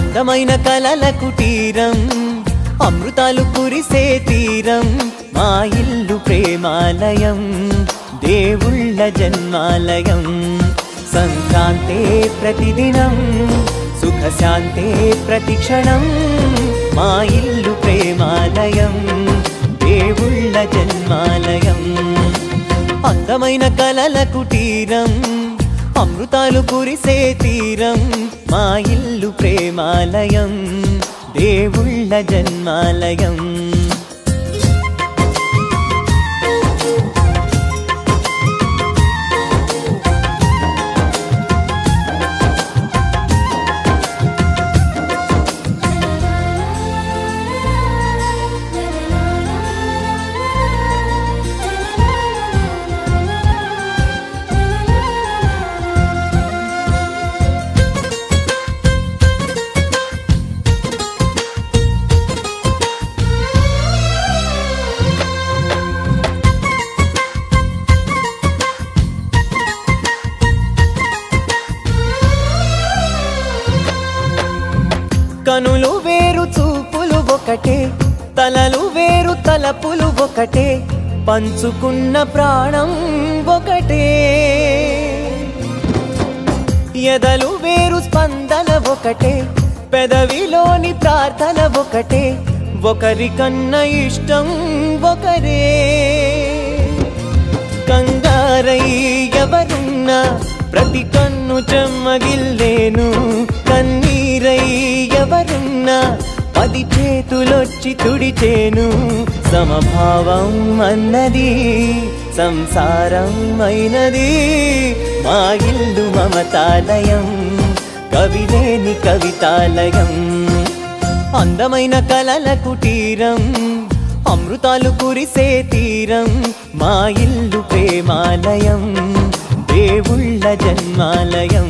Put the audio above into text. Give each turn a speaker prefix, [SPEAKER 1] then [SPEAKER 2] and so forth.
[SPEAKER 1] అందమైన కలల కుటీరం అమృతాలు కురిసే తీరం మా ఇల్లు ప్రేమాలయం దేవుళ్ళ జన్మాలయం సంక్రాంతే ప్రతిదినం సుఖశాంతే ప్రతిక్షణం మా ఇల్లు ప్రేమాలయం దేవుళ్ళ జన్మాలయం అందమైన కలల కుటీరం అమృతాలు కురిసే తీరం మా ఇల్లు ప్రేమాలయం దేవుళ్ళ జన్మాలయం కనులు వేరు చూపులు ఒకటే తలలు వేరు తలపులు ఒకటే పంచుకున్న ప్రాణం ఒకటే ఎదలు వేరు స్పందన ఒకటే పెదవిలోని ప్రార్థన ఒకటే ఒకరికన్నా ఇష్టం ఒకరే కంగారై ఎవరున్నా ప్రతి కన్ను చెమ్మగిల్లేను కన్నీరై ఎవరున్నా 10 చేతులొచ్చి తుడిచేను సమభావం అన్నది సంసారం అయినది మా ఇల్లు మమతాలయం కవిలేని కవితాలయం అందమైన కలల కుటీరం అమృతాలు కురిసే తీరం మా ఇల్లు ప్రేమాలయం దేవుళ్ళ జన్మాలయం